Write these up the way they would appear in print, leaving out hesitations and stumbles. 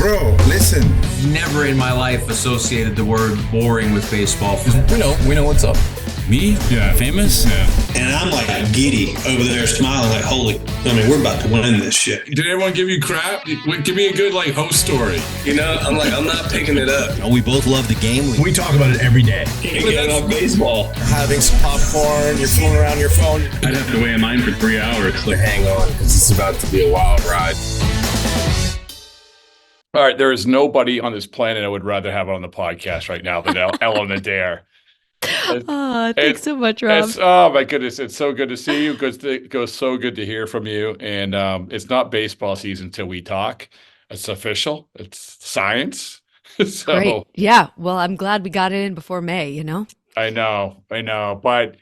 Bro, listen. Never in my life associated the word boring with baseball. We know what's up. Me? Yeah. Famous? Yeah. And I'm like giddy over there smiling like, we're about to win this shit. Did everyone give you crap? Give me a good host story. I'm not picking it up. We both love the game. We talk about it every day. Getting on baseball. Having some popcorn, you're fooling around your phone. I'd have to wait in line for 3 hours. Hang on, because it's about to be a wild ride. All right, there is nobody on this planet I would rather have on the podcast right now than Ellen Adair. Thanks so much, Rob. Oh my goodness, it's so good to see you. It goes so good to hear from you. And it's not baseball season till we talk. It's official. It's science. So, great. Yeah. Well, I'm glad we got it in before May. I know, but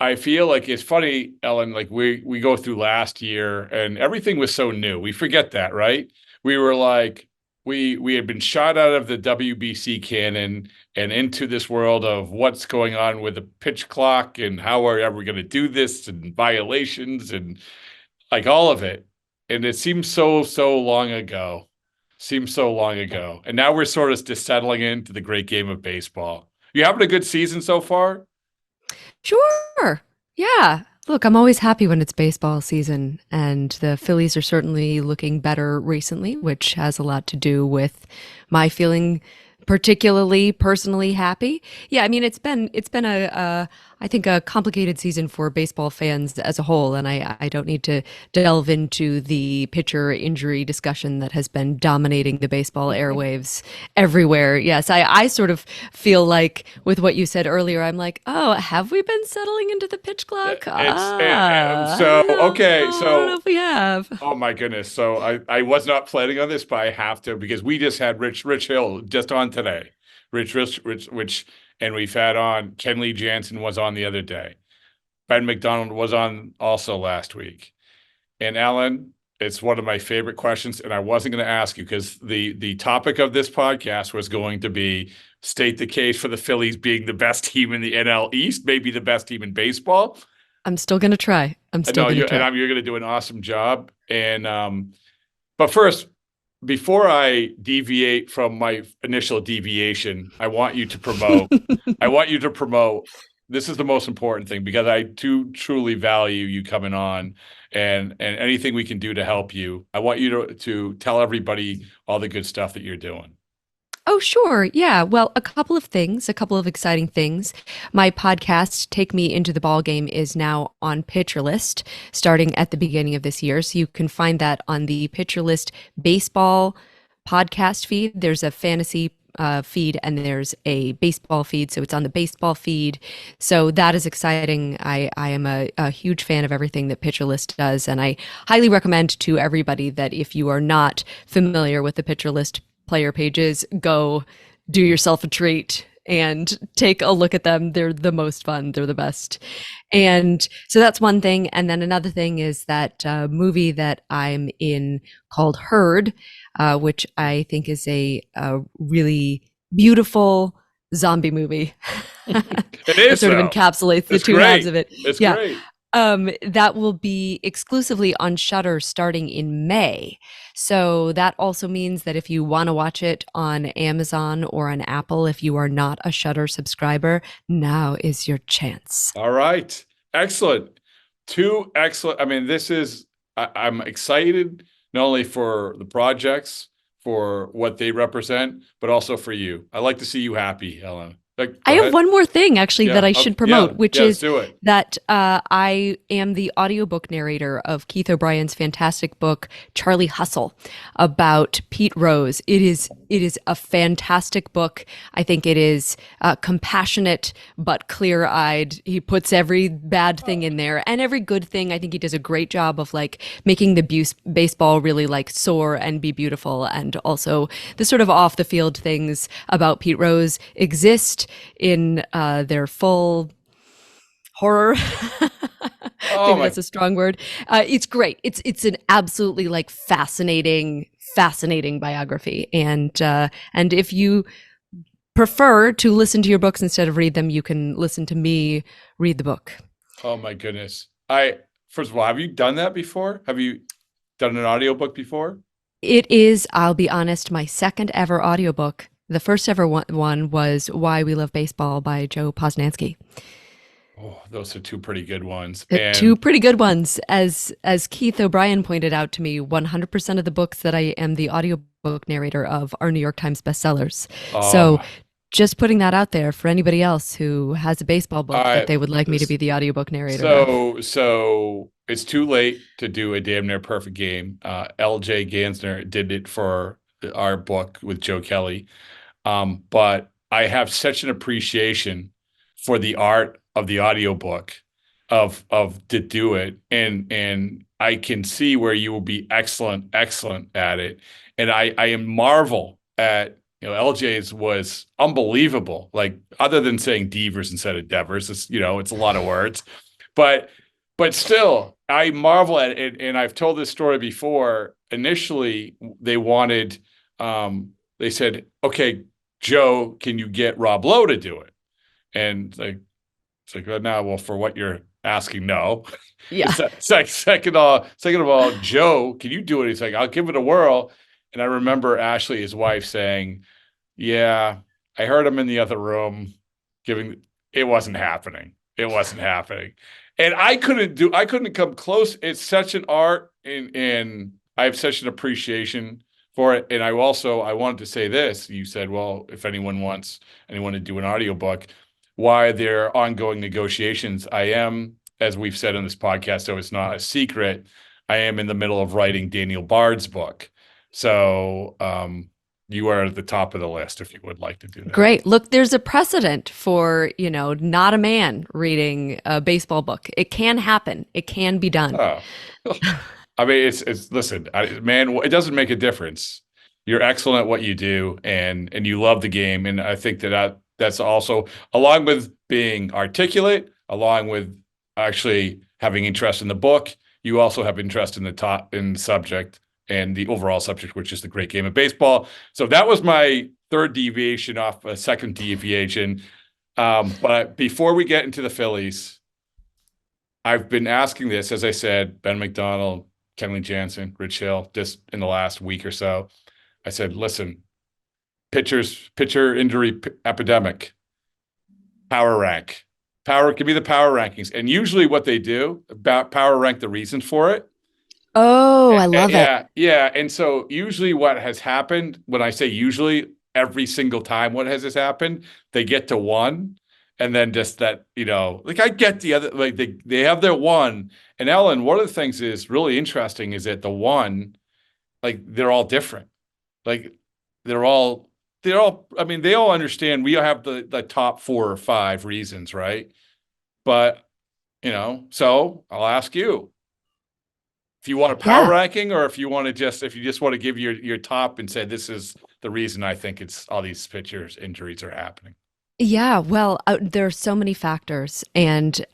I feel like it's funny, Ellen. Like we go through last year, and everything was so new. We forget that, right? We were like. We had been shot out of the WBC canon and into this world of what's going on with the pitch clock and how are we going to do this and violations and like all of it. And it seems so long ago. And now we're sort of just settling into the great game of baseball. You having a good season so far? Sure. Yeah. Look, I'm always happy when it's baseball season, and the Phillies are certainly looking better recently, which has a lot to do with my feeling particularly personally happy. Yeah, I mean, it's been I think a complicated season for baseball fans as a whole, and I don't need to delve into the pitcher injury discussion that has been dominating the baseball airwaves everywhere. Yes, I sort of feel like with what you said earlier, I'm like, oh, have we been settling into the pitch clock? I don't know if we have. Oh my goodness. So I was not planning on this, but I have to because we just had Rich Hill just on today. Rich, and we've had on Kenley Jansen was on the other day. Ben McDonald was on also last week. And Alan, it's one of my favorite questions, and I wasn't going to ask you because the topic of this podcast was going to be state the case for the Phillies being the best team in the NL East, maybe the best team in baseball. I'm still going to try. You're going to do an awesome job. And but first, before I deviate from my initial deviation, I want you to promote. This is the most important thing because I do truly value you coming on and anything we can do to help you. I want you to tell everybody all the good stuff that you're doing. Oh, sure. Yeah. Well, a couple of exciting things. My podcast, Take Me Into the Ball Game, is now on Pitcher List starting at the beginning of this year. So you can find that on the Pitcher List baseball podcast feed. There's a fantasy feed and there's a baseball feed. So it's on the baseball feed. So that is exciting. I am a huge fan of everything that Pitcher List does. And I highly recommend to everybody that if you are not familiar with the Pitcher List player pages, go do yourself a treat and take a look at them. They're the most fun. They're the best. And so that's one thing. And then another thing is that movie that I'm in called Herd, which I think is a really beautiful zombie movie. It is. It sort of encapsulates the two halves of it. It's great. That will be exclusively on Shudder starting in May. So that also means that if you want to watch it on Amazon or on Apple, if you are not a Shudder subscriber, now is your chance. All right. Excellent. Two excellent. I mean, I'm excited not only for the projects, for what they represent, but also for you. I like to see you happy, Ellen. I have one more thing actually that I should promote, which is that I am the audiobook narrator of Keith O'Brien's fantastic book, Charlie Hustle, about Pete Rose. It is a fantastic book. I think it is compassionate but clear-eyed. He puts every bad thing in there and every good thing. I think he does a great job of making the baseball really soar and be beautiful, and also the sort of off the field things about Pete Rose exist in their full horror. Maybe that's a strong word. It's great. It's an absolutely fascinating biography. And if you prefer to listen to your books instead of read them, you can listen to me read the book. Oh my goodness. First of all, have you done that before? Have you done an audiobook before? It is, I'll be honest, my second ever audiobook. The first ever one was Why We Love Baseball by Joe Posnanski. Oh, those are two pretty good ones. Two And pretty good ones. As Keith O'Brien pointed out to me, 100% of the books that I am the audiobook narrator of are New York Times bestsellers. So just putting that out there for anybody else who has a baseball book that they would like me to be the audiobook narrator of. so it's too late to do a damn near perfect game. LJ Gansner did it for our book with Joe Kelly. But I have such an appreciation for the art of the audiobook of to do it. And I can see where you will be excellent at it. And I am marvel at, LJ's was unbelievable. Like, other than saying Devers instead of Devers, it's a lot of words, but still I marvel at it. And I've told this story before. Initially they wanted, they said, okay, Joe, can you get Rob Lowe to do it? And it's like, no, well, for what you're asking, no. Yeah. It's like, second of all, Joe, can you do it? He's like, I'll give it a whirl. And I remember Ashley, his wife, saying, yeah, I heard him in the other room it wasn't happening. It wasn't happening. And I couldn't come close. It's such an art, and I have such an appreciation for it. And I wanted to say this. You said, well, if anyone wants anyone to do an audiobook, why there are ongoing negotiations. I am, as we've said in this podcast, so it's not a secret, I am in the middle of writing Daniel Bard's book. So you are at the top of the list if you would like to do that. Great. Look, there's a precedent for, not a man reading a baseball book. It can happen. It can be done. Oh. I mean, it's listen, man, it doesn't make a difference. You're excellent at what you do, and you love the game. And I think that's also, along with being articulate, along with actually having interest in the book, you also have interest in the subject and the overall subject, which is the great game of baseball. So that was my third deviation off a second deviation. But before we get into the Phillies, I've been asking this, as I said, Ben McDonald, Kenley Jansen, Rich Hill, just in the last week or so. I said, listen, pitcher injury epidemic, power rank. Give me the power rankings. And usually what they do, about power rank the reasons for it. Oh, I love it. Yeah. And so usually what has happened, when I say usually, every single time what has happened, they get to one. And then just that, I get the other, like they have their one. And Ellen, one of the things is really interesting is that the one, like, they're all different. Like they're all, I mean, they all understand we have the top 4 or 5 reasons, right? But, so I'll ask you, if you want a power ranking, or if you just want to give your top and say, this is the reason I think it's all these pitchers injuries are happening. Yeah, well, there are so many factors, and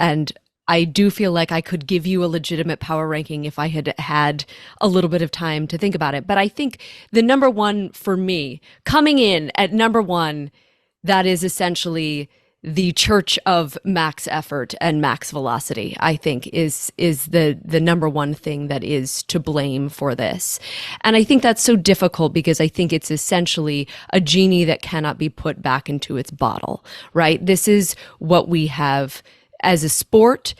I do feel like I could give you a legitimate power ranking if I had had a little bit of time to think about it. But I think the number one for me, coming in at number one, that is essentially the church of max effort and max velocity, I think is the number one thing that is to blame for this. And I think that's so difficult because I think it's essentially a genie that cannot be put back into its bottle, right? This is what we have as a sport.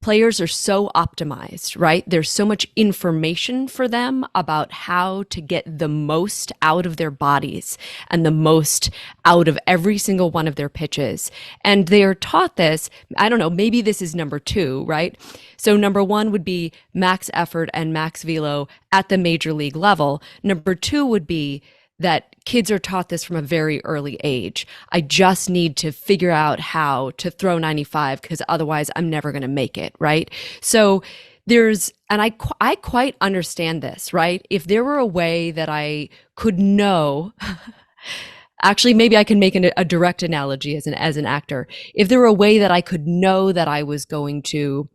Players are so optimized, right? There's so much information for them about how to get the most out of their bodies and the most out of every single one of their pitches. And they are taught this, I don't know, maybe this is number 2, right? So number 1 would be max effort and max velo at the major league level. Number 2 would be that kids are taught this from a very early age. I just need to figure out how to throw 95 because otherwise I'm never going to make it, right? So I quite understand this, right? If there were a way that I could know, actually, maybe I can make a direct analogy as an actor. If there were a way that I could know that I was going to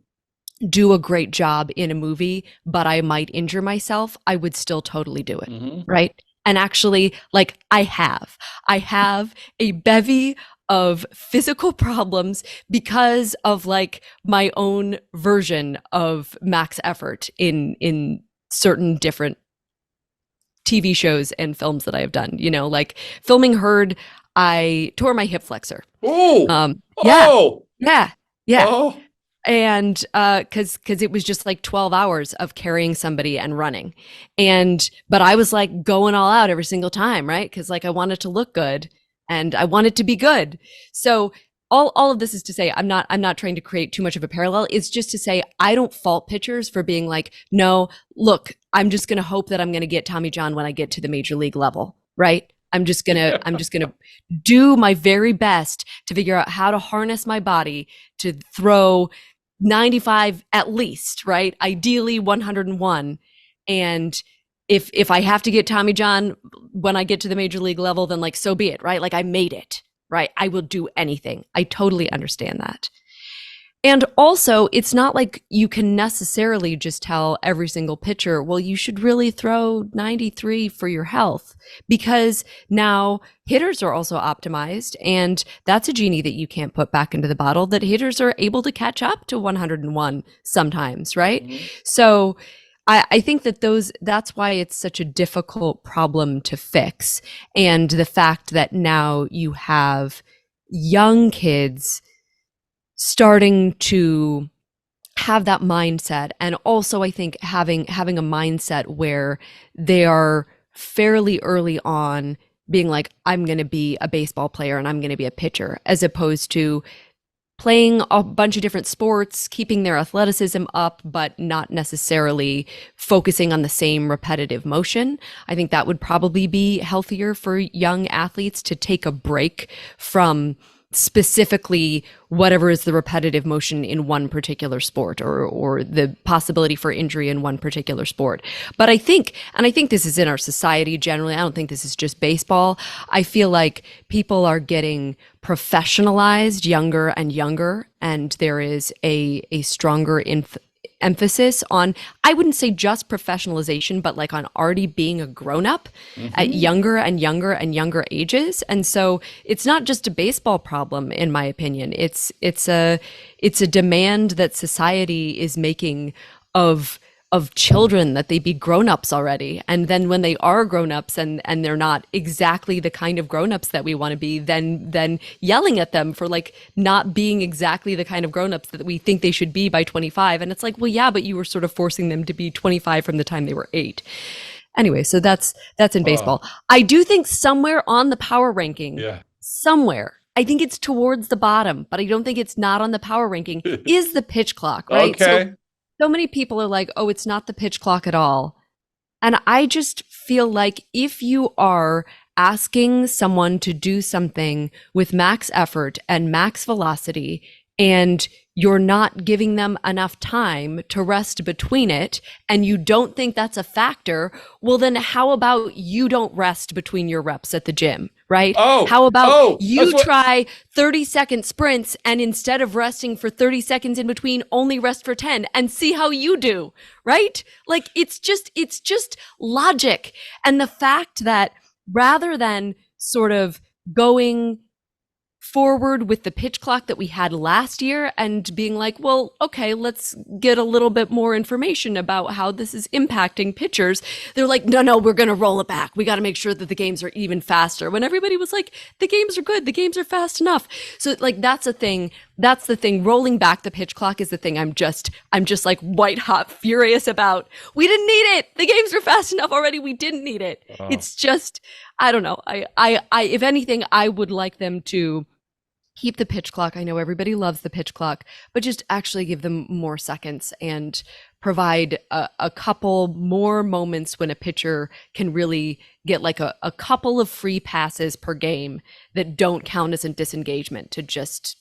do a great job in a movie, but I might injure myself, I would still totally do it, right? And actually, like, I have a bevy of physical problems because of like my own version of max effort in certain different TV shows and films that I have done. Like filming Herd, I tore my hip flexor. Oh, Yeah, oh, yeah. oh. And because it was just like 12 hours of carrying somebody and running, but I was like going all out every single time, right? Because like I wanted to look good and I wanted to be good. So all of this is to say I'm not trying to create too much of a parallel. It's just to say I don't fault pitchers for being like, no, look, I'm just gonna hope that I'm gonna get Tommy John when I get to the major league level, right? I'm just gonna do my very best to figure out how to harness my body to throw 95 at least, right? Ideally 101. And if I have to get Tommy John when I get to the major league level, then like so be it, right? Like I made it, right? I will do anything. I totally understand that. And also, it's not like you can necessarily just tell every single pitcher, well, you should really throw 93 for your health, because now hitters are also optimized. And that's a genie that you can't put back into the bottle, that hitters are able to catch up to 101 sometimes, right? Mm-hmm. So I think that's why it's such a difficult problem to fix. And the fact that now you have young kids starting to have that mindset, and also I think having a mindset where they are fairly early on being like, I'm going to be a baseball player and I'm going to be a pitcher, as opposed to playing a bunch of different sports, keeping their athleticism up, but not necessarily focusing on the same repetitive motion. I think that would probably be healthier for young athletes, to take a break from specifically whatever is the repetitive motion in one particular sport, or the possibility for injury in one particular sport. But I think this is in our society generally. I don't think this is just baseball. I feel like people are getting professionalized younger and younger, and there is a stronger emphasis on, I wouldn't say just professionalization, but like on already being a grown-up at younger and younger and younger ages. And so it's not just a baseball problem, in my opinion. It's a demand that society is making of children, that they be grown-ups already. And then when they are grown-ups and they're not exactly the kind of grown-ups that we want to be, then yelling at them for like not being exactly the kind of grown-ups that we think they should be by 25. And it's like, well, yeah, but you were sort of forcing them to be 25 from the time they were 8. Anyway, so that's in baseball. I do think somewhere on the power ranking, somewhere, I think it's towards the bottom, but I don't think it's not on the power ranking, is the pitch clock, right? Okay. So many people are like, oh, it's not the pitch clock at all. And I just feel like if you are asking someone to do something with max effort and max velocity, and you're not giving them enough time to rest between it, and you don't think that's a factor, well, then how about you don't rest between your reps at the gym, right? How about you try 30-second sprints, and instead of resting for 30 seconds in between, only rest for 10, and see how you do, right? Like it's just logic. And the fact that rather than sort of going forward with the pitch clock that we had last year and being like, well, okay, let's get a little bit more information about how this is impacting pitchers. They're like, no, we're going to roll it back. We got to make sure that the games are even faster. When everybody was like, the games are good. The games are fast enough. So like, that's a thing. That's the thing. Rolling back the pitch clock is the thing I'm just like white hot furious about. We didn't need it. The games were fast enough already. We didn't need it. It's just, I don't know. I if anything, I would like them to keep the pitch clock. I know everybody loves the pitch clock, but just actually give them more seconds and provide a couple more moments when a pitcher can really get like a couple of free passes per game that don't count as a disengagement, to just,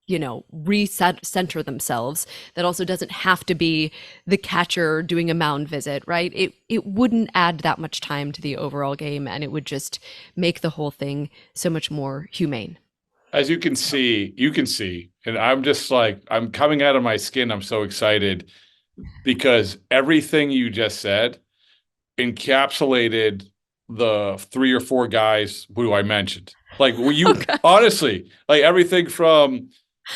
center themselves. That also doesn't have to be the catcher doing a mound visit, right? It wouldn't add that much time to the overall game, and it would just make the whole thing so much more humane. As you can see, and I'm just like, I'm coming out of my skin. I'm so excited because everything you just said encapsulated the 3 or 4 guys who I mentioned. Like, honestly, like everything from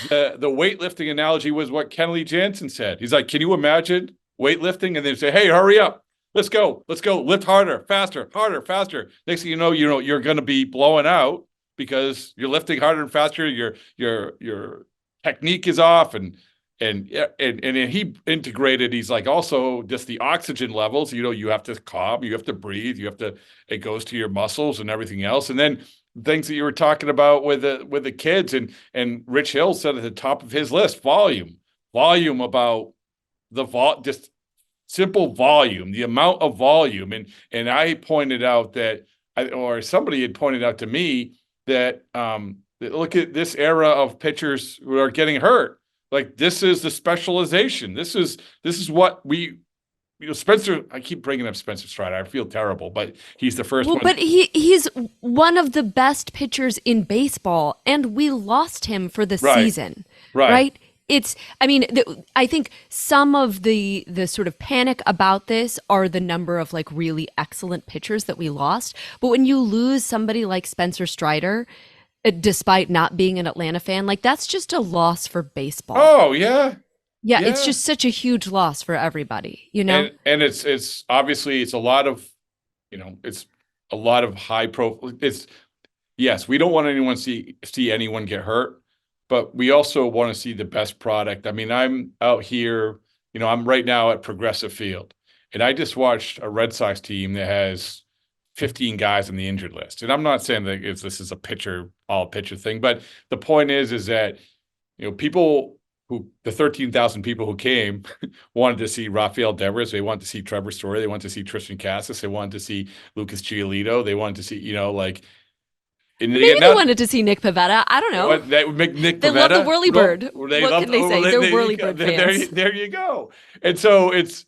the weightlifting analogy was what Kenley Jansen said. He's like, can you imagine weightlifting? And then say, hey, hurry up. let's go, lift harder, faster, harder, faster. Next thing you know, you're going to be blowing out because you're lifting harder and faster. Your technique is off, and he integrated. He's like also just the oxygen levels. You have to calm, you have to breathe, it goes to your muscles and everything else, and then things that you were talking about with the kids and Rich Hill said at the top of his list, volume about just simple volume, the amount of volume. And I pointed out or somebody had pointed out to me that look at this era of pitchers who are getting hurt. Like, this is the specialization. This is what Spencer, I keep bringing up Spencer Strider. I feel terrible, but he's the first one. But he's one of the best pitchers in baseball, and we lost him for the season. Right? I think some of the sort of panic about this are the number of like really excellent pitchers that we lost. But when you lose somebody like Spencer Strider, despite not being an Atlanta fan, like that's just a loss for baseball. Oh, yeah. Yeah, it's just such a huge loss for everybody, And it's obviously it's a lot of, it's a lot of high profile. Yes, we don't want anyone see anyone get hurt, but we also want to see the best product. I mean, I'm out here, I'm right now at Progressive Field, and I just watched a Red Sox team that has 15 guys on the injured list. And I'm not saying that this is a all pitcher thing, but the point is that, the 13,000 people who came wanted to see Rafael Devers. They wanted to see Trevor Story. They wanted to see Tristan Cassis. They wanted to see Lucas Giolito. They wanted to see, Maybe they wanted to see Nick Pivetta. I don't know. They Nick they Pivetta. Love the Whirlybird. What can they say? They're Whirlybird fans. There you go. And so and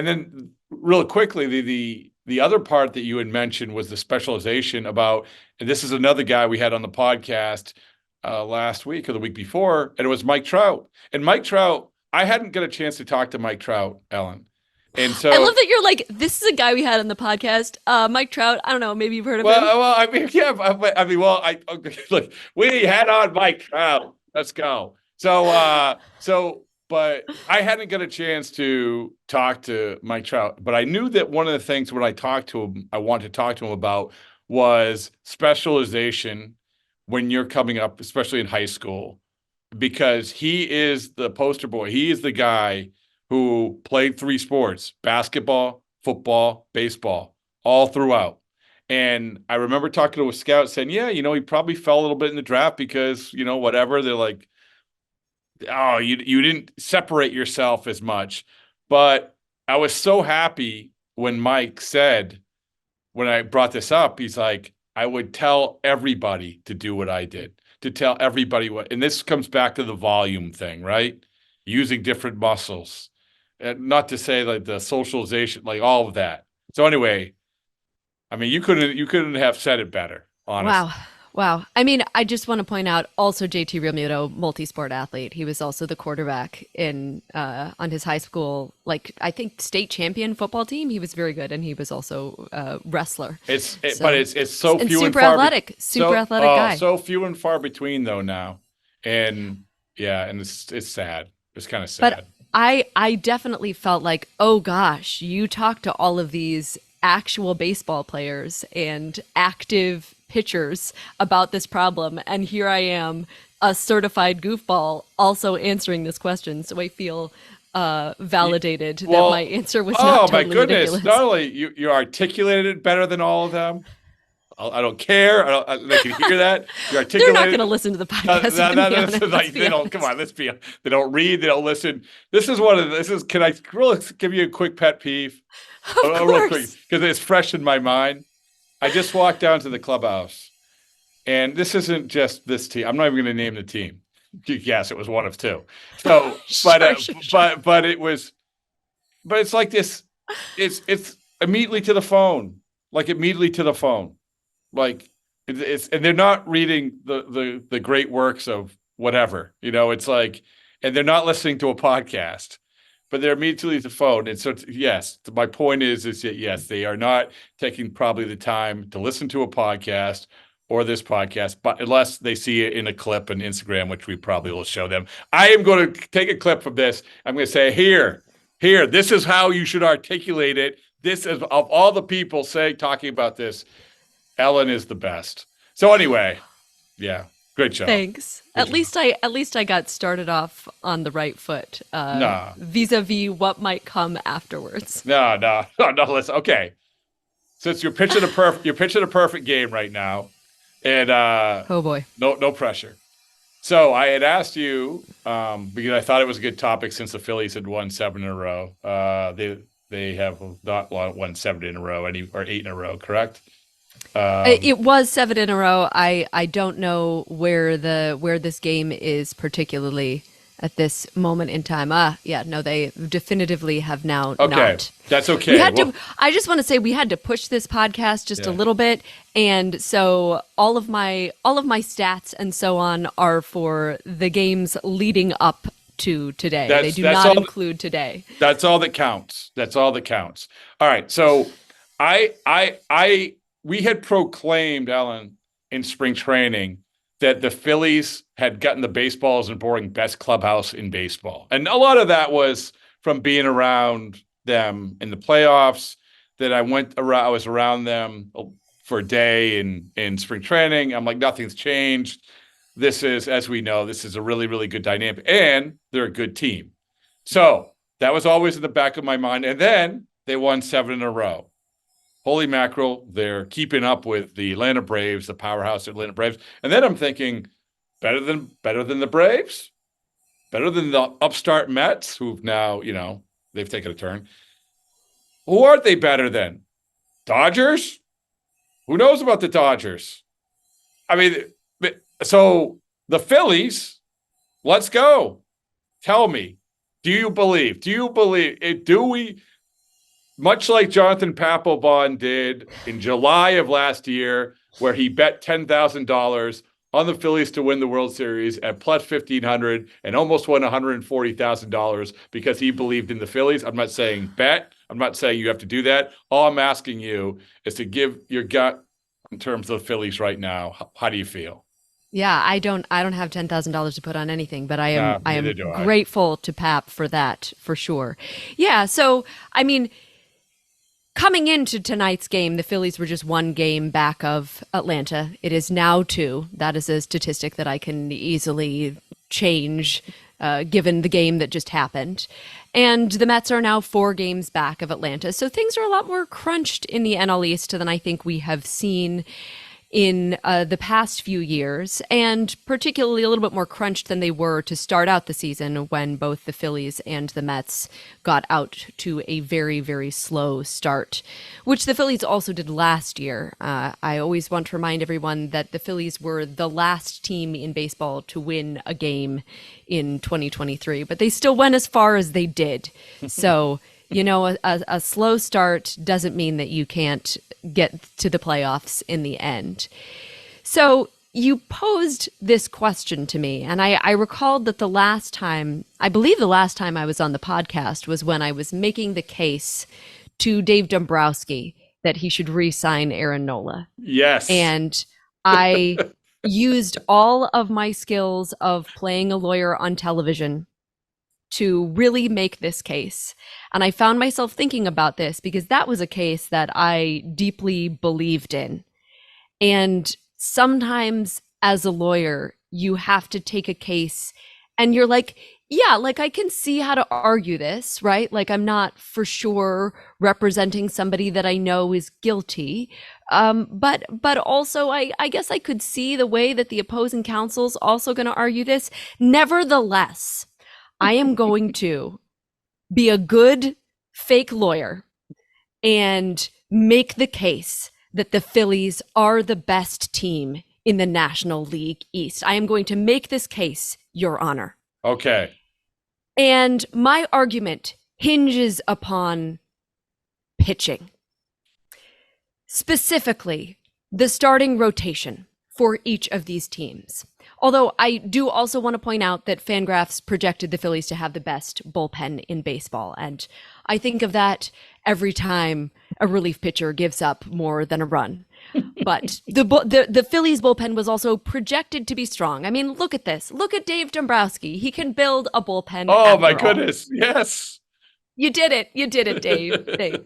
then real quickly, the other part that you had mentioned was the specialization about, and this is another guy we had on the podcast last week or the week before, and it was Mike Trout. And Mike Trout, I hadn't got a chance to talk to Mike Trout, Ellen. And so I love that you're like, this is a guy we had on the podcast, Mike Trout. I don't know, maybe you've heard of him. Well, I mean, yeah, look, we had on Mike Trout. Let's go. But I hadn't got a chance to talk to Mike Trout. But I knew that one of the things when I talked to him, I wanted to talk to him about was specialization when you're coming up, especially in high school, because he is the poster boy. He is the guy who played 3 sports: basketball, football, baseball, all throughout. And I remember talking to a scout saying, yeah, he probably fell a little bit in the draft because, whatever. They're like, oh, you didn't separate yourself as much. But I was so happy when Mike said, when I brought this up, he's like, I would tell everybody to do what I did, to tell everybody and this comes back to the volume thing, right? Using different muscles, and not to say like the socialization, like all of that. So anyway, I mean, you couldn't have said it better, honestly. Wow. I mean, I just want to point out also JT Realmuto, multi-sport athlete. He was also the quarterback on his high school, I think state champion football team. He was very good, and he was also a wrestler. But it's so and few super and far athletic, athletic guy. So few and far between though now, and it's sad. It's kind of sad. But I definitely felt like, oh gosh, you talk to all of these actual baseball players and active pitchers about this problem, and here I am, a certified goofball, also answering this question. So I feel validated that my answer was not totally ridiculous. Oh my goodness! Not only you articulated it better than all of them. I don't care. I can hear that. They're not going to listen to the podcast. They don't. Come on, let's be. They don't read. They don't listen. This is. Can I really give you a quick pet peeve? Of course. Real quick, because it's fresh in my mind. I just walked down to the clubhouse, and this isn't just this team. I'm not even going to name the team. Yes, it was one of 2. So, but it was, but it's like this. It's immediately to the phone, like it's, and they're not reading the great works of whatever, it's like, and they're not listening to a podcast. But they're immediately to the phone. And so, yes, my point is that, yes, they are not taking probably the time to listen to a podcast or this podcast, but unless they see it in a clip on Instagram, which we probably will show them. I am going to take a clip from this. I'm going to say, Here, this is how you should articulate it. This is, of all the people talking about this, Ellen is the best. So anyway, yeah, great job. Thanks. Good At job. least I got started off on the right foot. Vis-a-vis what might come afterwards. No. Listen, okay. Since you're pitching a perfect game right now, and Oh boy, no pressure. So I had asked you because I thought it was a good topic since the Phillies had won 7 in a row. They have not won 7 in a row, or 8 in a row, correct? it was 7 in a row. I don't know where this game is particularly at this moment in time. They definitively have now Okay, not. that's okay. I just want to say we had to push this podcast just a little bit, and so all of my stats and so on are for the games leading up to today. They do not include today. That's all that counts. All right. So we had proclaimed, Ellen, in spring training that the Phillies had gotten the baseballs and boring best clubhouse in baseball. And a lot of that was from being around them in the playoffs, that I was around them for a day in spring training. I'm like, nothing's changed. This is, as we know, this is a really, really good dynamic, and they're a good team. So that was always in the back of my mind. And then they won 7 in a row. Holy mackerel, they're keeping up with the Atlanta Braves, the powerhouse Atlanta Braves. And then I'm thinking, better than the Braves? Better than the upstart Mets, who've now, they've taken a turn. Who aren't they better than? Dodgers? Who knows about the Dodgers? I mean, so the Phillies, let's go. Tell me, do you believe? Do we... Much like Jonathan Papelbon did in July of last year, where he bet $10,000 on the Phillies to win the World Series at plus 1,500 and almost won $140,000 because he believed in the Phillies. I'm not saying bet. I'm not saying you have to do that. All I'm asking you is to give your gut in terms of the Phillies right now. How do you feel? Yeah, I don't have $10,000 to put on anything, but I am Neither do I. grateful to Pap for that, for sure. Yeah, so I mean, coming into tonight's game, the Phillies were just 1 game back of Atlanta. It is now 2. That is a statistic that I can easily change given the game that just happened. And the Mets are now 4 games back of Atlanta. So things are a lot more crunched in the NL East than I think we have seen in the past few years, and particularly a little bit more crunched than they were to start out the season when both the Phillies and the Mets got out to a very, very slow start, which the Phillies also did last year. I always want to remind everyone that the Phillies were the last team in baseball to win a game in 2023, but they still went as far as they did. So, a slow start doesn't mean that you can't get to the playoffs in the end. So you posed this question to me, and I recalled that I believe the last time I was on the podcast was when I was making the case to Dave Dombrowski that he should re-sign Aaron Nola. Yes. And I used all of my skills of playing a lawyer on television to really make this case. And I found myself thinking about this because that was a case that I deeply believed in. And sometimes as a lawyer, you have to take a case and you're like, yeah, like I can see how to argue this, right? Like I'm not for sure representing somebody that I know is guilty. But also I guess I could see the way that the opposing counsel's also going to argue this. Nevertheless, I am going to be a good fake lawyer and make the case that the Phillies are the best team in the National League East. I am going to make this case, Your Honor. Okay. And my argument hinges upon pitching. Specifically, the starting rotation for each of these teams. Although I do also want to point out that Fangraphs projected the Phillies to have the best bullpen in baseball. And I think of that every time a relief pitcher gives up more than a run. But the Phillies bullpen was also projected to be strong. I mean, look at this. Look at Dave Dombrowski. He can build a bullpen. Oh, my after all. goodness. Yes. You did it. You did it, Dave. Dave.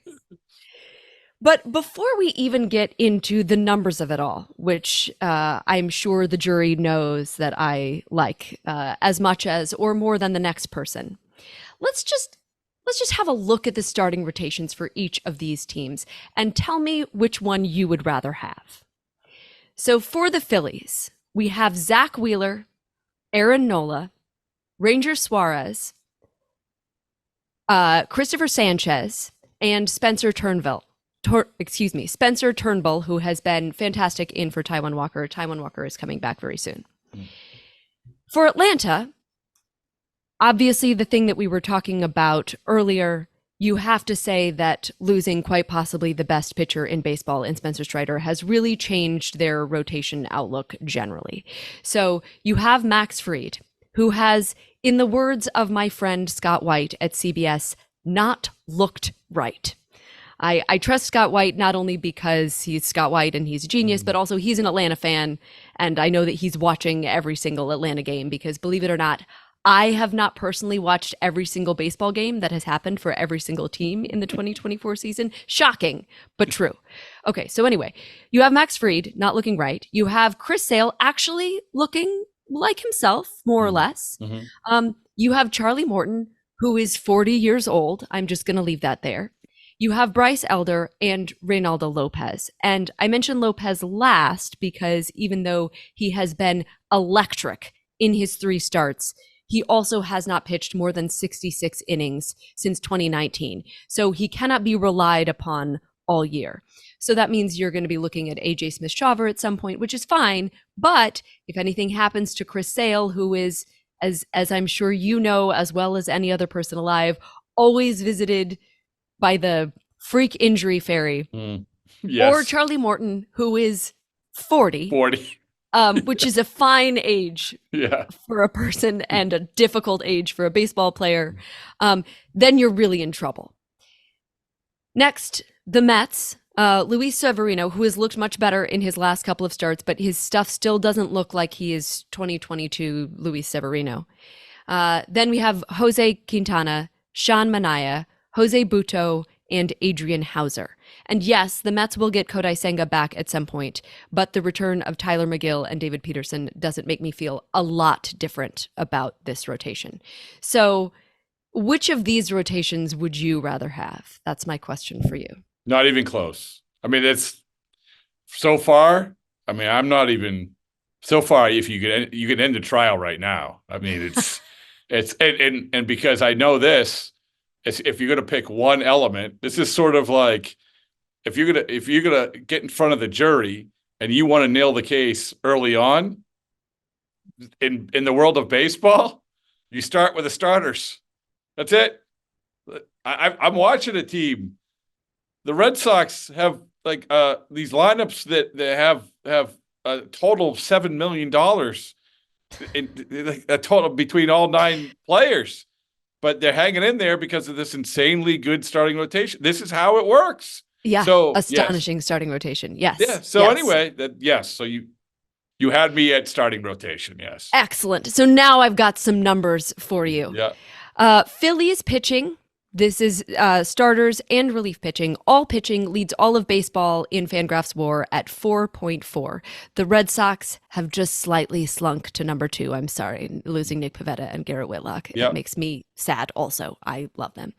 But before we even get into the numbers of it all, which I'm sure the jury knows that I like as much as or more than the next person, let's just have a look at the starting rotations for each of these teams and tell me which one you would rather have. So for the Phillies, we have Zach Wheeler, Aaron Nola, Ranger Suarez, Christopher Sanchez, and Spencer Turnbull. Spencer Turnbull, who has been fantastic in for Taijuan Walker. Taijuan Walker is coming back very soon. For Atlanta, obviously the thing that we were talking about earlier, you have to say that losing quite possibly the best pitcher in baseball in Spencer Strider has really changed their rotation outlook generally. So you have Max Fried, who has, in the words of my friend Scott White at CBS, not looked right. I trust Scott White not only because he's Scott White and he's a genius, but also he's an Atlanta fan, and I know that he's watching every single Atlanta game because, believe it or not, I have not personally watched every single baseball game that has happened for every single team in the 2024 season. Shocking, but true. Okay, so anyway, you have Max Fried not looking right. You have Chris Sale actually looking like himself, more or less. You have Charlie Morton, who is 40 years old. I'm just going to leave that there. You have Bryce Elder and Reynaldo Lopez. And I mentioned Lopez last because even though he has been electric in his 3 starts, he also has not pitched more than 66 innings since 2019. So he cannot be relied upon all year. So that means you're going to be looking at AJ Smith-Shawver at some point, which is fine. But if anything happens to Chris Sale, who is, as I'm sure you know, as well as any other person alive, always visited by the freak injury fairy, Yes. or Charlie Morton, who is 40, which is a fine age for a person and a difficult age for a baseball player, then you're really in trouble. Next, the Mets. Luis Severino, who has looked much better in his last couple of starts, but his stuff still doesn't look like he is 2022 Luis Severino. Then we have Jose Quintana, Sean Manaea, Jose Butto, and Adrian Hauser. And yes, the Mets will get Kodai Senga back at some point, but the return of Tyler McGill and David Peterson doesn't make me feel a lot different about this rotation. So which of these rotations would you rather have? That's my question for you. Not even close. I mean, it's so far. I mean, I'm not even so far. If you could end the trial right now. I mean, it's and because I know this. If you're going to pick one element, this is sort of like if you're gonna get in front of the jury and you want to nail the case early on in the world of baseball, you start with the starters. That's it. I'm watching a team. The Red Sox have like these lineups that they have a total of $7 million in a total between all 9 players. But they're hanging in there because of this insanely good starting rotation. This is how it works. Yeah, so, astonishing starting rotation. Yes. Yeah. So anyway, yes. So you had me at starting rotation. Yes. Excellent. So now I've got some numbers for you. Yeah. Phillies pitching. This is starters and relief pitching. All pitching leads all of baseball in Fangraphs WAR at 4.4. The Red Sox have just slightly slunk to number 2. I'm sorry, losing Nick Pivetta and Garrett Whitlock. It makes me sad also. I love them.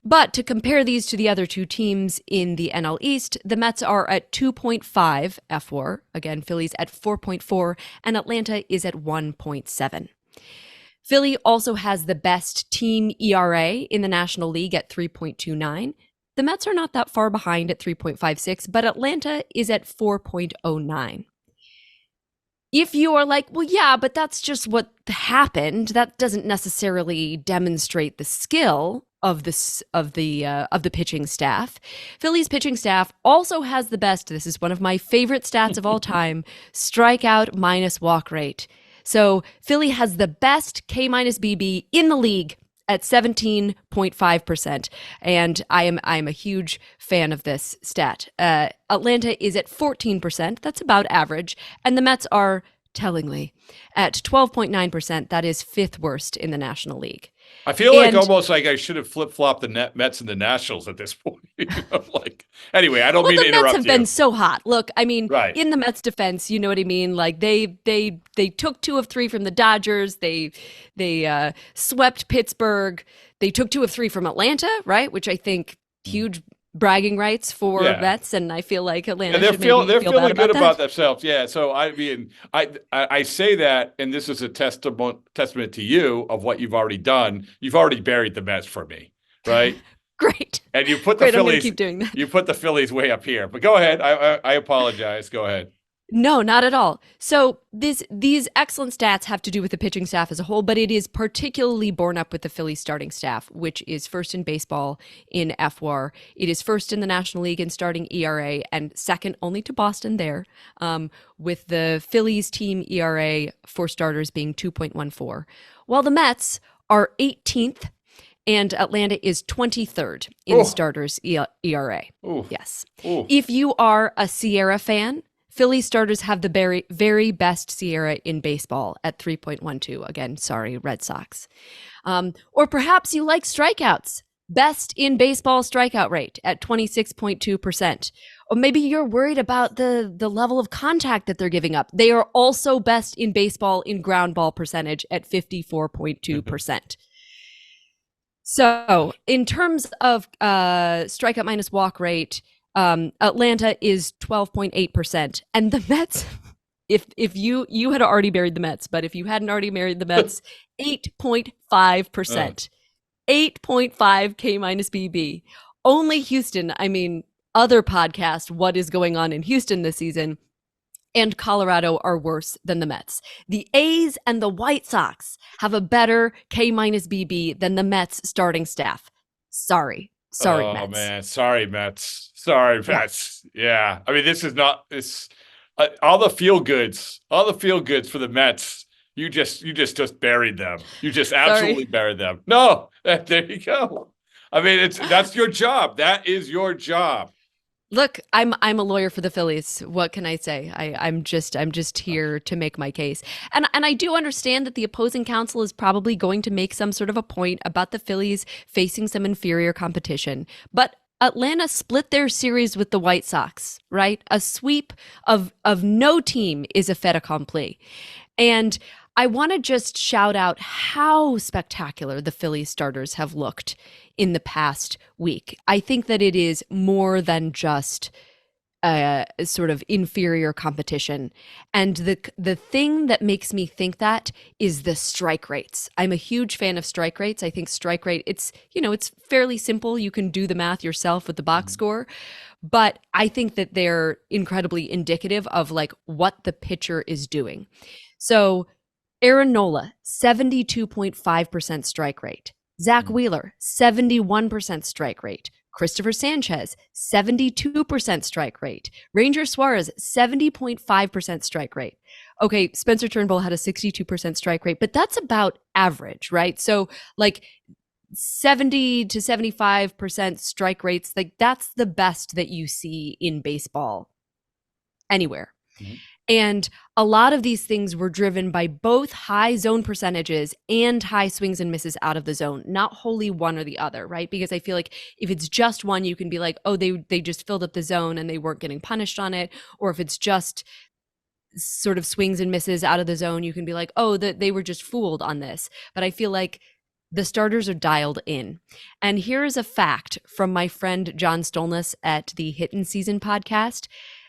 But to compare these to the other 2 teams in the NL East, the Mets are at 2.5 FWAR. Again, Phillies at 4.4, and Atlanta is at 1.7. Philly also has the best team ERA in the National League at 3.29. The Mets are not that far behind at 3.56, but Atlanta is at 4.09. If you are like, well, yeah, but that's just what happened, that doesn't necessarily demonstrate the skill of the pitching staff. Philly's pitching staff also has the best, this is one of my favorite stats of all time, strikeout minus walk rate. So Philly has the best K minus BB in the league at 17.5%. And I'm a huge fan of this stat. Atlanta is at 14%. That's about average. And the Mets are, tellingly, at 12.9%. That is 5th worst in the National League. I feel like And almost like I should have flip-flopped the Mets and the Nationals at this point. Like, anyway, I don't mean to the Mets interrupt have you. been so hot. Look, I mean, Right. in the Mets' defense, you know what I mean. Like they took 2 of 3 from the Dodgers. They swept Pittsburgh. They took 2 of 3 from Atlanta, right? Which I think huge bragging rights for Yeah. Mets, and I feel like Atlanta And they're should maybe they're feel feeling bad good about about that. themselves. Yeah. So I mean, I say that, and this is a testament to you of what you've already done. You've already buried the Mets for me, right? Great. And you put the Great, I'm gonna Phillies. keep doing that. You put the Phillies way up here. But go ahead. I apologize. Go ahead. No, not at all. So these excellent stats have to do with the pitching staff as a whole, but it is particularly borne up with the Phillies starting staff, which is first in baseball in FWAR. It is first in the National League in starting ERA and second only to Boston there, with the Phillies team ERA for starters being 2.14, while the Mets are 18th and Atlanta is 23rd in starters ERA. Ooh. Yes. Ooh. If you are a Sierra fan, Philly starters have the very, very best Sierra in baseball at 3.12. Again, sorry, Red Sox. Or perhaps you like strikeouts. Best in baseball strikeout rate at 26.2%. Or maybe you're worried about the level of contact that they're giving up. They are also best in baseball in ground ball percentage at 54.2%. So in terms of strikeout minus walk rate, Atlanta is 12.8%, and the Mets, if you had already buried the Mets, but if you hadn't already buried the Mets, 8.5%, 8.5 K minus BB. Only Houston, I mean, other podcast, What is Going On in Houston this season, and Colorado are worse than the Mets. The A's and the White Sox have a better K minus BB than the Mets starting staff. Sorry, Mets. Man. Sorry, Mets. Sorry, Mets. Yeah. I mean, this is not this. All the feel goods for the Mets. You just buried them. You just absolutely buried them. No, there you go. I mean, that's your job. That is your job. Look, I'm a lawyer for the Phillies. What can I say? I'm just here to make my case. And I do understand that the opposing counsel is probably going to make some sort of a point about the Phillies facing some inferior competition. But Atlanta split their series with the White Sox, right? A sweep of no team is a fait accompli. And I want to just shout out how spectacular the Phillies starters have looked in the past week. I think that it is more than just a sort of inferior competition. And the thing that makes me think that is the strike rates. I'm a huge fan of strike rates. I think strike rate, it's fairly simple. You can do the math yourself with the box score. But I think that they're incredibly indicative of like what the pitcher is doing. So Aaron Nola, 72.5% strike rate. Zach Wheeler, 71% strike rate. Christopher Sanchez, 72% strike rate. Ranger Suarez, 70.5% strike rate. Okay, Spencer Turnbull had a 62% strike rate, but that's about average, right? So like 70 to 75% strike rates, like that's the best that you see in baseball anywhere. Mm-hmm. And a lot of these things were driven by both high zone percentages and high swings and misses out of the zone, not wholly one or the other, right? Because I feel like if it's just one, you can be like, oh, they just filled up the zone and they weren't getting punished on it. Or if it's just sort of swings and misses out of the zone, you can be like, oh, they were just fooled on this. But I feel like the starters are dialed in. And here is a fact from my friend John Stolness at the Hittin' Season podcast.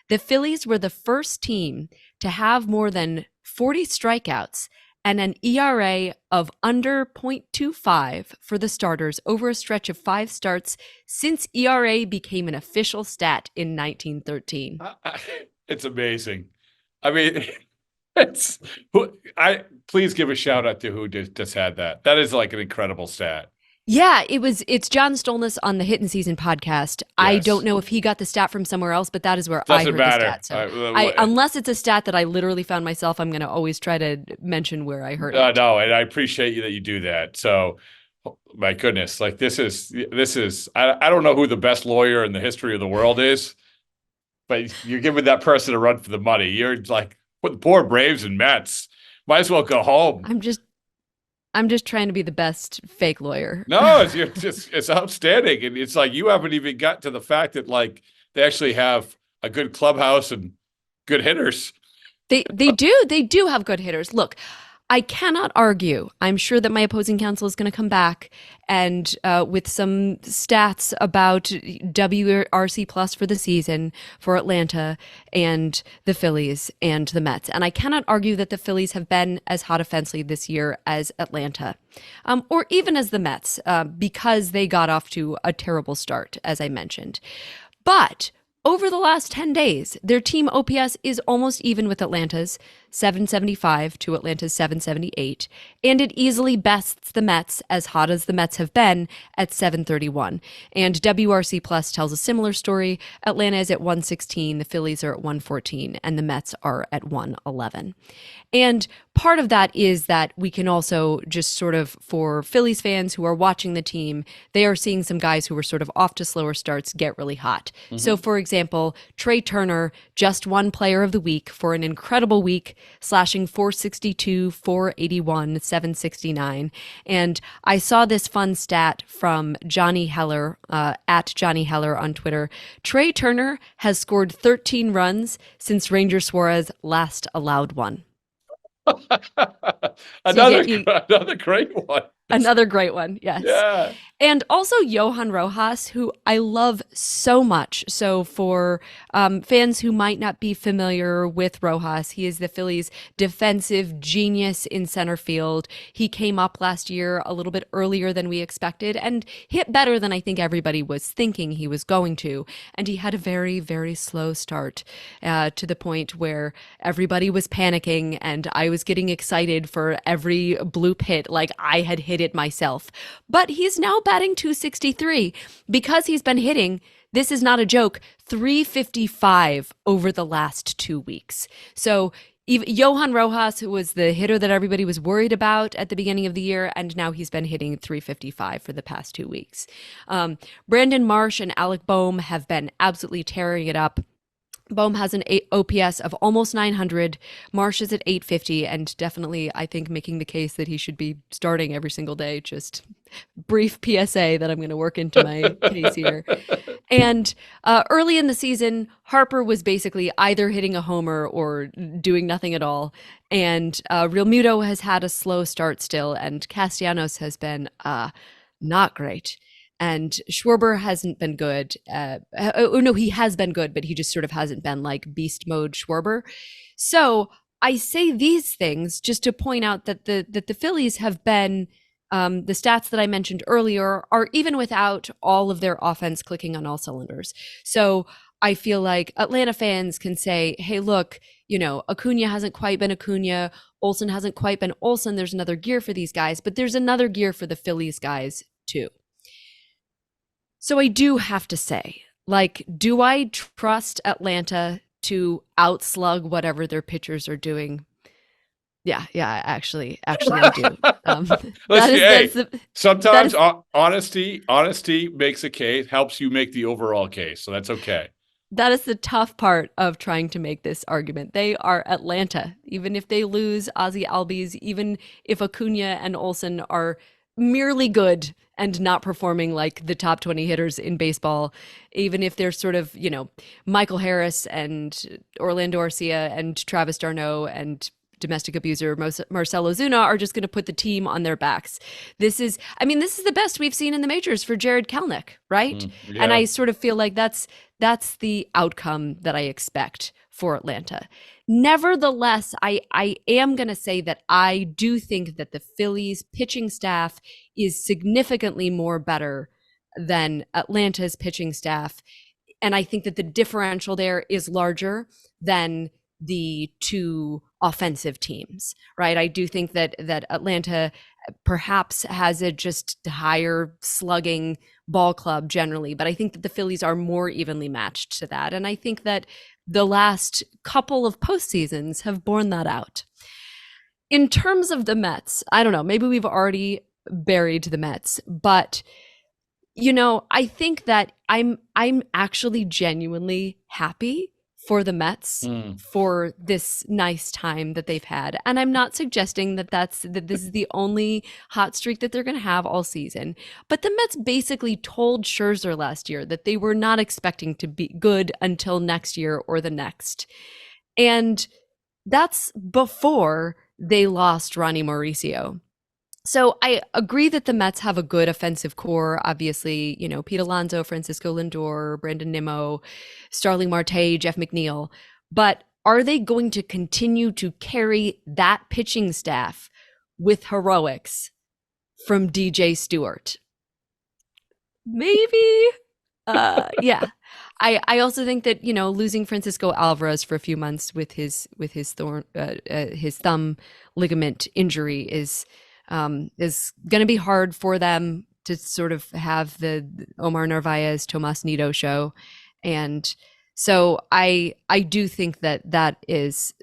The Phillies were the first team to have more than 40 strikeouts and an ERA of under 0.25 for the starters over a stretch of 5 starts since ERA became an official stat in 1913. It's amazing. I mean, please give a shout out to who just had that. That is like an incredible stat. Yeah, it's John Stolness on the Hittin' Season podcast. Yes. I don't know if he got the stat from somewhere else, but that is where I heard the stat. So unless it's a stat that I literally found myself, I'm going to always try to mention where I heard it. No, and I appreciate you that you do that. So, my goodness, like this is I don't know who the best lawyer in the history of the world is, but you're giving that person a run for the money. You're like, poor Braves and Mets might as well go home. I'm just trying to be the best fake lawyer. No, it's outstanding. And it's like you haven't even got to the fact that like they actually have a good clubhouse and good hitters. They do have good hitters. Look, I cannot argue. I'm sure that my opposing counsel is going to come back and with some stats about WRC plus for the season for Atlanta and the Phillies and the Mets. And I cannot argue that the Phillies have been as hot offensively this year as Atlanta, or even as the Mets, because they got off to a terrible start, as I mentioned. But over the last 10 days, their team OPS is almost even with Atlanta's, 775 to Atlanta's 778, and it easily bests the Mets, as hot as the Mets have been, at 731. And WRC Plus tells a similar story. Atlanta is at 116, the Phillies are at 114, and the Mets are at 111. And part of that is that we can also just sort of, for Phillies fans who are watching the team, they are seeing some guys who were sort of off to slower starts get really hot. Mm-hmm. So, for example, Trey Turner just won Player of the Week for an incredible week, slashing 462, 481, 769. And I saw this fun stat from Johnny Heller, at Johnny Heller on Twitter. Trey Turner has scored 13 runs since Ranger Suarez last allowed one. Another great one. Another great one, yes. Yeah. And also Johan Rojas, who I love so much. So for fans who might not be familiar with Rojas, he is the Phillies' defensive genius in center field. He came up last year a little bit earlier than we expected and hit better than I think everybody was thinking he was going to. And he had a very, very slow start to the point where everybody was panicking and I was getting excited for every bloop hit like I had hit it myself. But he's now batting 263 because he's been hitting, this is not a joke, 355 over the last 2 weeks. So Johan Rojas, who was the hitter that everybody was worried about at the beginning of the year, and now he's been hitting 355 for the past 2 weeks. Brandon Marsh and Alec Boehm have been absolutely tearing it up. Boehm has an OPS of almost 900. Marsh is at 850, and definitely, I think, making the case that he should be starting every single day. Just brief PSA that I'm going to work into my case here. And early in the season, Harper was basically either hitting a homer or doing nothing at all. And Real Muto has had a slow start still, and Castellanos has been not great. And Schwarber hasn't been good. No, he has been good, but he just sort of hasn't been like beast mode Schwarber. So I say these things just to point out that the Phillies have been, the stats that I mentioned earlier are even without all of their offense clicking on all cylinders. So I feel like Atlanta fans can say, hey, look, you know, Acuna hasn't quite been Acuna. Olsen hasn't quite been Olsen. There's another gear for these guys, but there's another gear for the Phillies guys too. So I do have to say, like, do I trust Atlanta to outslug whatever their pitchers are doing? Yeah, actually I do. Sometimes honesty makes a case, helps you make the overall case. So that's okay. That is the tough part of trying to make this argument. They are Atlanta. Even if they lose Ozzie Albies, even if Acuna and Olsen are merely good and not performing like the top 20 hitters in baseball, even if they're sort of, you know, Michael Harris and Orlando Arcia and Travis d'Arnaud and domestic abuser Marcell Ozuna are just going to put the team on their backs. This is the best we've seen in the majors for Jared Kelenic, right? Yeah. And I sort of feel like that's the outcome that I expect for Atlanta. Nevertheless, I am going to say that I do think that the Phillies pitching staff is significantly more better than Atlanta's pitching staff. And I think that the differential there is larger than the two offensive teams, right? I do think that Atlanta perhaps has a just higher slugging ball club generally, but I think that the Phillies are more evenly matched to that. And I think that the last couple of postseasons have borne that out. In terms of the Mets, I don't know, maybe we've already buried the Mets, but you know, I think that I'm actually genuinely happy for the Mets Mm. for this nice time that they've had. And I'm not suggesting that this is the only hot streak that they're going to have all season. But the Mets basically told Scherzer last year that they were not expecting to be good until next year or the next. And that's before they lost Ronnie Mauricio. So I agree that the Mets have a good offensive core. Obviously, you know, Pete Alonso, Francisco Lindor, Brandon Nimmo, Starling Marte, Jeff McNeil. But are they going to continue to carry that pitching staff with heroics from DJ Stewart? Maybe. Yeah. I also think that, you know, losing Francisco Alvarez for a few months with his thumb ligament injury is going to be hard for them to sort of have the Omar Narvaez, Tomas Nido show. And so I do think that is,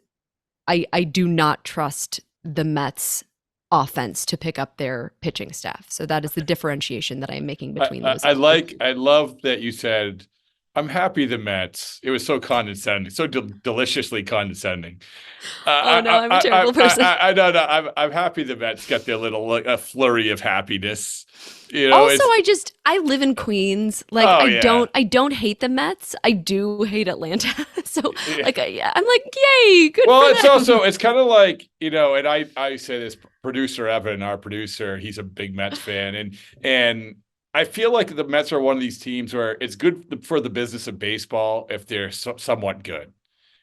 I do not trust the Mets offense to pick up their pitching staff. So that is the differentiation that I'm making between those. I love that you said, I'm happy the Mets. It was so condescending, so deliciously condescending. Oh no, I'm a terrible person. I'm happy the Mets got their little a flurry of happiness. You know, also, I live in Queens. Like, I don't hate the Mets. I do hate Atlanta. So like, I'm like, yay, good. Well, for them. it's kind of like, you know, and I say this, producer Evan, our producer, he's a big Mets fan, and I feel like the Mets are one of these teams where it's good for the business of baseball if they're somewhat good.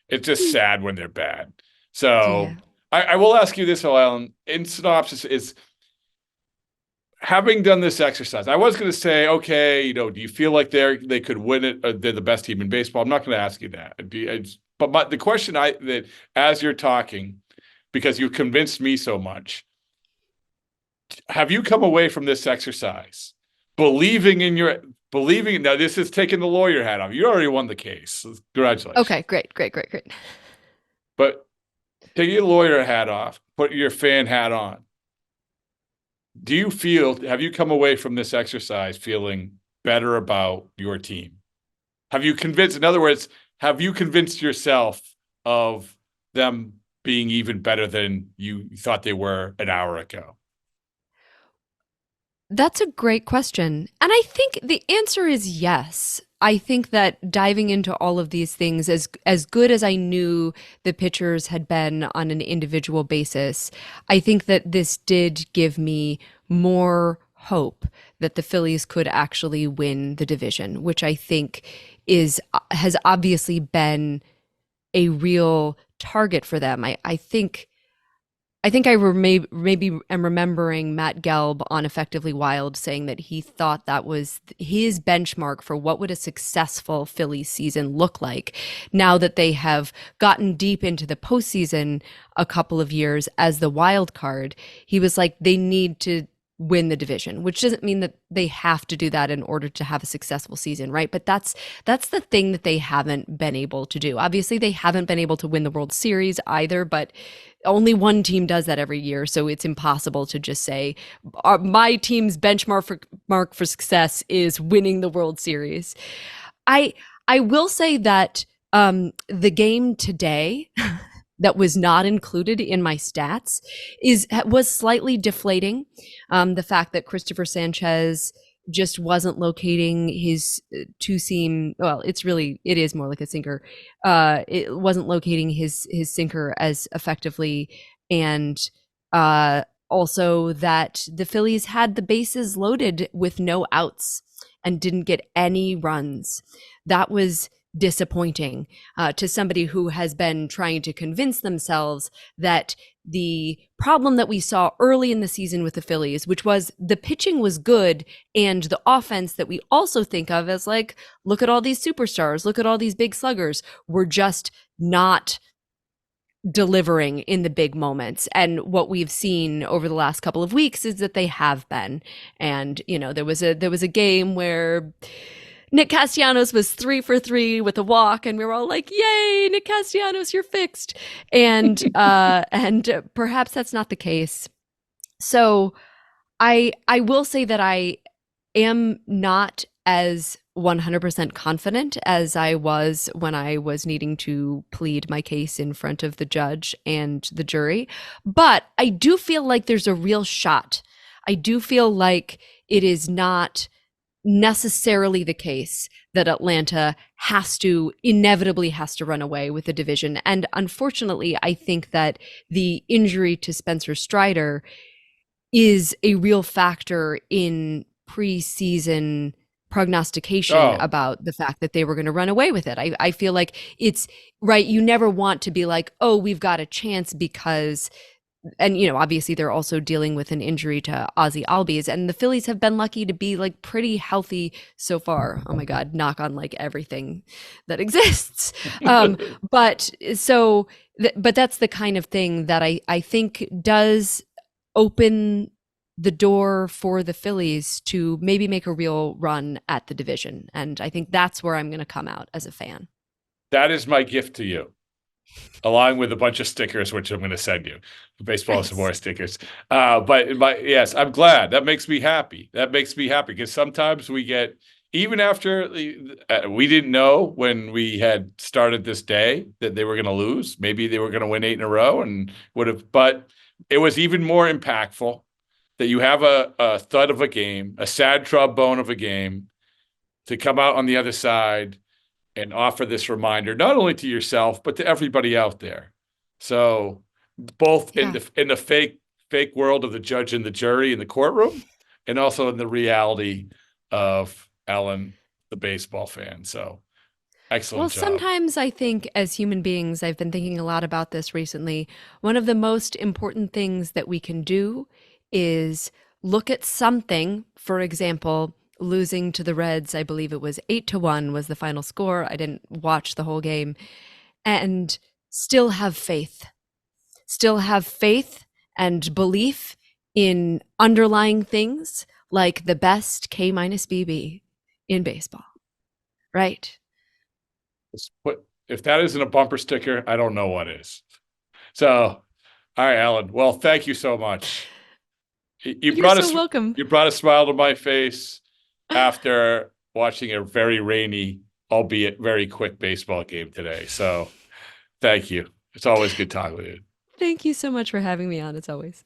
It's just sad when they're bad. So Yeah. I will ask you this, Ellen, in synopsis, is having done this exercise, I was going to say, okay, you know, do you feel like they could win it? Or they're the best team in baseball. I'm not going to ask you that. But the question that as you're talking, because you convinced me so much, have you come away from this exercise believing now? This is taking the lawyer hat off. You already won the case. Congratulations. Okay, great. But take your lawyer hat off, put your fan hat on. Have you come away from this exercise feeling better about your team? In other words, have you convinced yourself of them being even better than you thought they were an hour ago? That's a great question. And I think the answer is yes. I think that diving into all of these things, as good as I knew the pitchers had been on an individual basis, I think that this did give me more hope that the Phillies could actually win the division, which I think has obviously been a real target for them. I think maybe am remembering Matt Gelb on Effectively Wild saying that he thought that was his benchmark for what would a successful Phillies season look like now that they have gotten deep into the postseason a couple of years as the wild card. He was like, they need to win the division, which doesn't mean that they have to do that in order to have a successful season, right? But that's the thing that they haven't been able to do. Obviously, they haven't been able to win the World Series either, but only one team does that every year, so it's impossible to just say my team's benchmark for success is winning the World Series. I will say that the game today that was not included in my stats was slightly deflating. The fact that Christopher Sanchez just wasn't locating his two-seam. Well, it is more like a sinker. It wasn't locating his sinker as effectively, and also that the Phillies had the bases loaded with no outs and didn't get any runs. That was disappointing to somebody who has been trying to convince themselves that the problem that we saw early in the season with the Phillies, which was the pitching was good and the offense that we also think of as like, look at all these superstars, look at all these big sluggers, were just not delivering in the big moments. And what we've seen over the last couple of weeks is that they have been. And, you know, there was a game where Nick Castellanos was 3 for 3 with a walk, and we were all like, "Yay, Nick Castellanos, you're fixed!" And perhaps that's not the case. So, I will say that I am not as 100% confident as I was when I was needing to plead my case in front of the judge and the jury. But I do feel like there's a real shot. I do feel like it is not necessarily the case that Atlanta inevitably has to run away with the division. And unfortunately, I think that the injury to Spencer Strider is a real factor in preseason prognostication about the fact that they were going to run away with it. I feel like it's right. You never want to be like, oh, we've got a chance because, and obviously they're also dealing with an injury to Ozzy Albies, and the Phillies have been lucky to be like pretty healthy so far. Oh my God, knock on like everything that exists. But that's the kind of thing that I think does open the door for the Phillies to maybe make a real run at the division. And I think that's where I'm going to come out as a fan. That is my gift to you, along with a bunch of stickers, which I'm going to send you. Baseball some more stickers. Yes, I'm glad. That makes me happy. Because sometimes we get, even after we didn't know when we had started this day that they were going to lose. Maybe they were going to win 8 in a row and would have, but it was even more impactful that you have a thud of a game, a sad trombone of a game, to come out on the other side and offer this reminder, not only to yourself, but to everybody out there. So both in the fake world of the judge and the jury in the courtroom, and also in the reality of Ellen, the baseball fan. So excellent job. Sometimes I think as human beings, I've been thinking a lot about this recently. One of the most important things that we can do is look at something, for example, losing to the Reds. I believe it was 8-1 was the final score. I didn't watch the whole game, and still have faith and belief in underlying things like the best K-BB in baseball. Right. If that isn't a bumper sticker, I don't know what is. So, all right, Ellen. Well, thank you so much. You're so welcome. You brought a smile to my face after watching a very rainy, albeit very quick baseball game today. So thank you. It's always good talking with you. Thank you so much for having me on, as always.